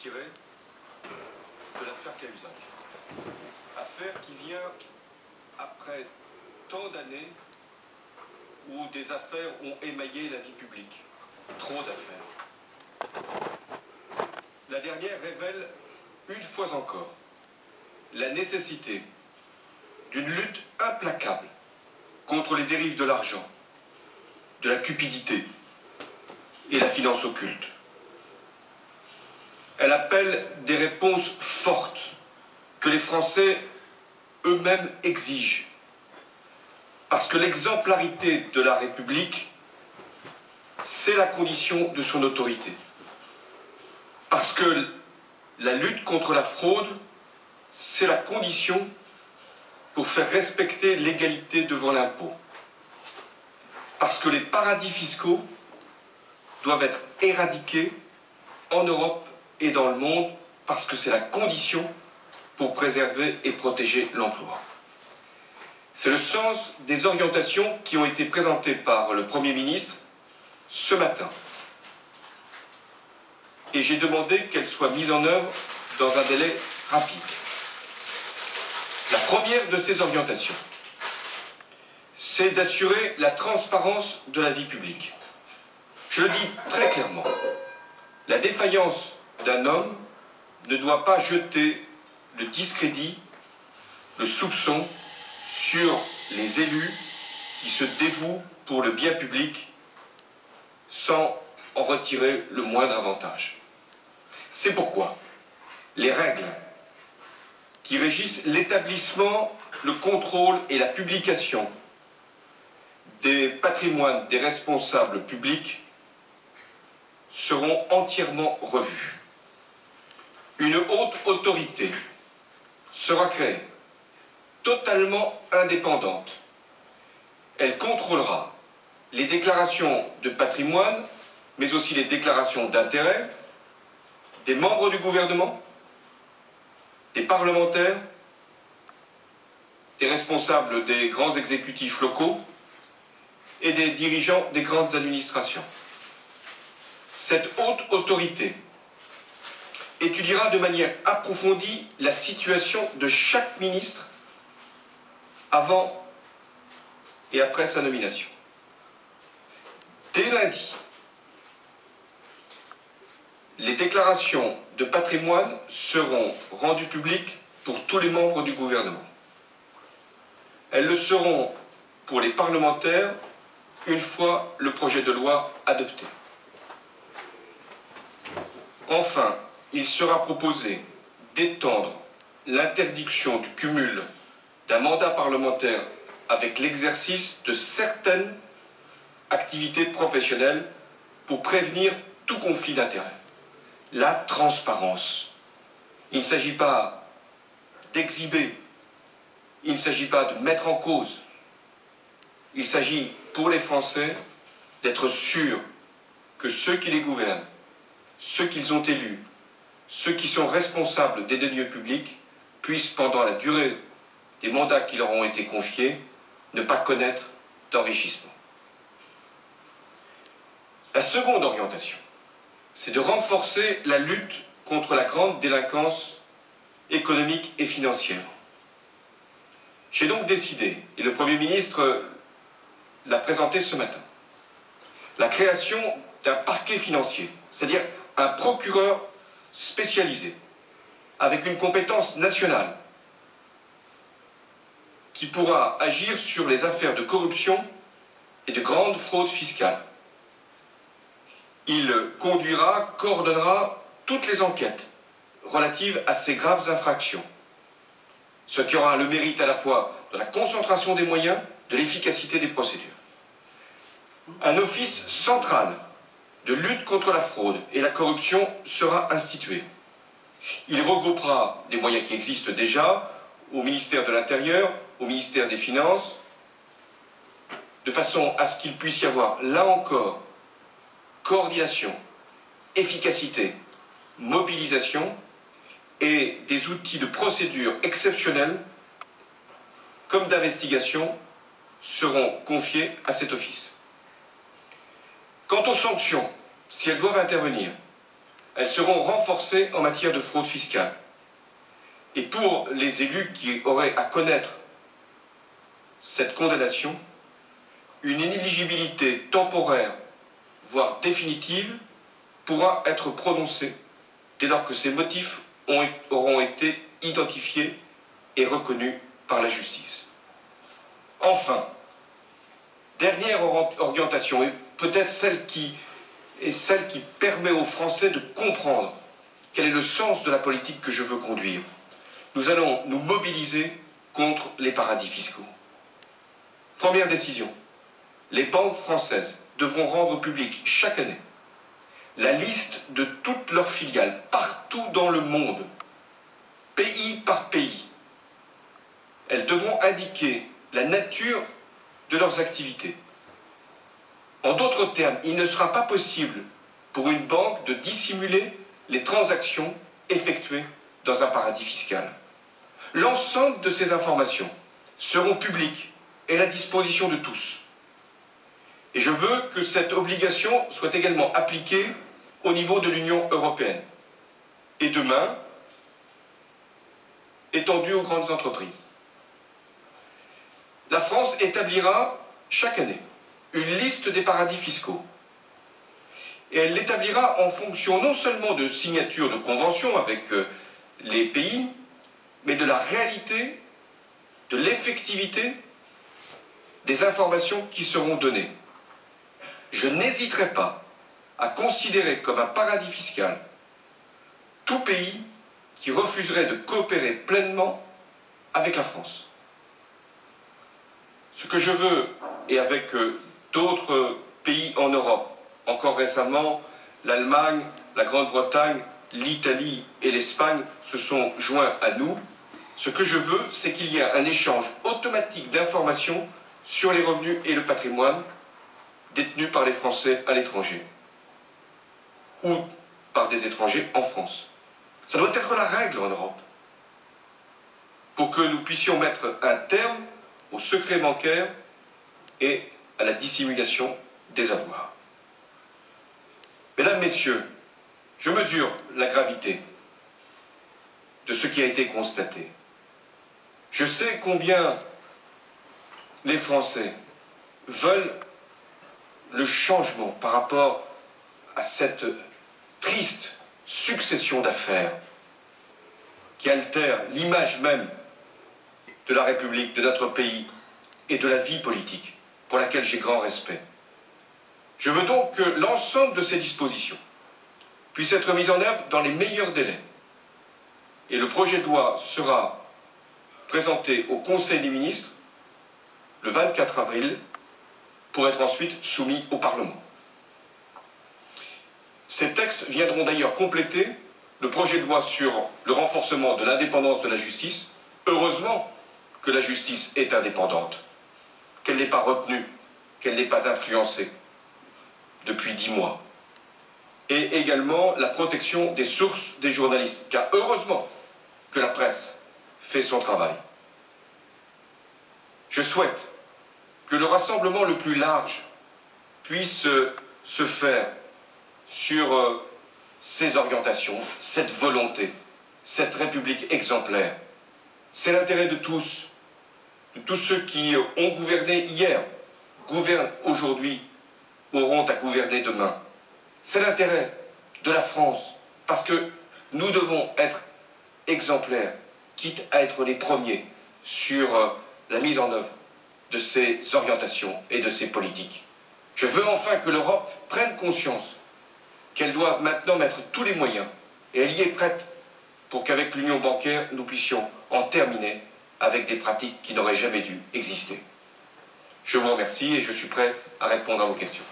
tiré de l'affaire Cahuzac. Affaire qui vient après tant d'années où des affaires ont émaillé la vie publique. Trop d'affaires. La dernière révèle une fois encore la nécessité d'une lutte implacable contre les dérives de l'argent, de la cupidité et la finance occulte. Elle appelle des réponses fortes que les Français eux-mêmes exigent. Parce que l'exemplarité de la République, c'est la condition de son autorité. Parce que la lutte contre la fraude, c'est la condition pour faire respecter l'égalité devant l'impôt. Parce que les paradis fiscaux doivent être éradiqués en Europe et dans le monde, parce que c'est la condition pour préserver et protéger l'emploi. C'est le sens des orientations qui ont été présentées par le Premier ministre ce matin. Et j'ai demandé qu'elles soient mises en œuvre dans un délai rapide. La première de ces orientations, c'est d'assurer la transparence de la vie publique. Je le dis très clairement, la défaillance d'un homme ne doit pas jeter le discrédit, le soupçon sur les élus qui se dévouent pour le bien public sans en retirer le moindre avantage. C'est pourquoi les règles qui régissent l'établissement, le contrôle et la publication des patrimoines des responsables publics seront entièrement revues. Une haute autorité sera créée, totalement indépendante. Elle contrôlera les déclarations de patrimoine, mais aussi les déclarations d'intérêt des membres du gouvernement, des parlementaires, des responsables des grands exécutifs locaux et des dirigeants des grandes administrations. Cette haute autorité étudiera de manière approfondie la situation de chaque ministre avant et après sa nomination. Dès lundi, les déclarations de patrimoine seront rendues publiques pour tous les membres du gouvernement. Elles le seront pour les parlementaires une fois le projet de loi adopté. Enfin, il sera proposé d'étendre l'interdiction du cumul d'un mandat parlementaire avec l'exercice de certaines activités professionnelles pour prévenir tout conflit d'intérêts. La transparence. Il ne s'agit pas d'exhiber, il ne s'agit pas de mettre en cause. Il s'agit pour les Français d'être sûrs que ceux qui les gouvernent, ceux qu'ils ont élus, ceux qui sont responsables des deniers publics puissent, pendant la durée des mandats qui leur ont été confiés, ne pas connaître d'enrichissement. La seconde orientation, c'est de renforcer la lutte contre la grande délinquance économique et financière. J'ai donc décidé, et le Premier ministre l'a présenté ce matin, la création d'un parquet financier, c'est-à-dire un procureur spécialisé, avec une compétence nationale, qui pourra agir sur les affaires de corruption et de grande fraude fiscale. Il conduira, coordonnera toutes les enquêtes relatives à ces graves infractions, ce qui aura le mérite à la fois de la concentration des moyens, de l'efficacité des procédures. Un office central de lutte contre la fraude et la corruption sera institué. Il regroupera des moyens qui existent déjà au ministère de l'Intérieur, au ministère des Finances, de façon à ce qu'il puisse y avoir, là encore, coordination, efficacité, mobilisation et des outils de procédure exceptionnels comme d'investigation seront confiés à cet office. Quant aux sanctions, si elles doivent intervenir, elles seront renforcées en matière de fraude fiscale. Et pour les élus qui auraient à connaître cette condamnation, une inéligibilité temporaire, voire définitive, pourra être prononcée dès lors que ces motifs auront été identifiés et reconnus par la justice. Enfin, dernière orientation, et peut-être celle qui permet aux Français de comprendre quel est le sens de la politique que je veux conduire. Nous allons nous mobiliser contre les paradis fiscaux. Première décision, les banques françaises devront rendre publique chaque année la liste de toutes leurs filiales partout dans le monde, pays par pays. Elles devront indiquer la nature de leurs activités. En d'autres termes, il ne sera pas possible pour une banque de dissimuler les transactions effectuées dans un paradis fiscal. L'ensemble de ces informations seront publiques et à la disposition de tous. Et je veux que cette obligation soit également appliquée au niveau de l'Union européenne. Et demain, étendue aux grandes entreprises. La France établira chaque année une liste des paradis fiscaux. Et elle l'établira en fonction non seulement de signatures de conventions avec les pays, mais de la réalité, de l'effectivité des informations qui seront données. Je n'hésiterai pas à considérer comme un paradis fiscal tout pays qui refuserait de coopérer pleinement avec la France. Ce que je veux, et avec d'autres pays en Europe, encore récemment, l'Allemagne, la Grande-Bretagne, l'Italie et l'Espagne se sont joints à nous. Ce que je veux, c'est qu'il y ait un échange automatique d'informations sur les revenus et le patrimoine détenus par les Français à l'étranger ou par des étrangers en France. Ça doit être la règle en Europe pour que nous puissions mettre un terme au secret bancaire et à la dissimulation des avoirs. Mesdames, Messieurs, je mesure la gravité de ce qui a été constaté. Je sais combien les Français veulent le changement par rapport à cette triste succession d'affaires qui altère l'image même de la République, de notre pays et de la vie politique, pour laquelle j'ai grand respect. Je veux donc que l'ensemble de ces dispositions puissent être mises en œuvre dans les meilleurs délais. Et le projet de loi sera présenté au Conseil des ministres le 24 avril pour être ensuite soumis au Parlement. Ces textes viendront d'ailleurs compléter le projet de loi sur le renforcement de l'indépendance de la justice. Heureusement que la justice est indépendante, qu'elle n'est pas retenue, qu'elle n'est pas influencée depuis 10 mois. Et également la protection des sources des journalistes, car heureusement que la presse fait son travail. Je souhaite que le rassemblement le plus large puisse se faire sur ces orientations, cette volonté, cette République exemplaire. C'est l'intérêt de tous ceux qui ont gouverné hier, gouvernent aujourd'hui, auront à gouverner demain. C'est l'intérêt de la France, parce que nous devons être exemplaires, quitte à être les premiers sur la mise en œuvre de ces orientations et de ces politiques. Je veux enfin que l'Europe prenne conscience qu'elle doit maintenant mettre tous les moyens, et elle y est prête, pour qu'avec l'union bancaire, nous puissions en terminer avec des pratiques qui n'auraient jamais dû exister. Je vous remercie et je suis prêt à répondre à vos questions.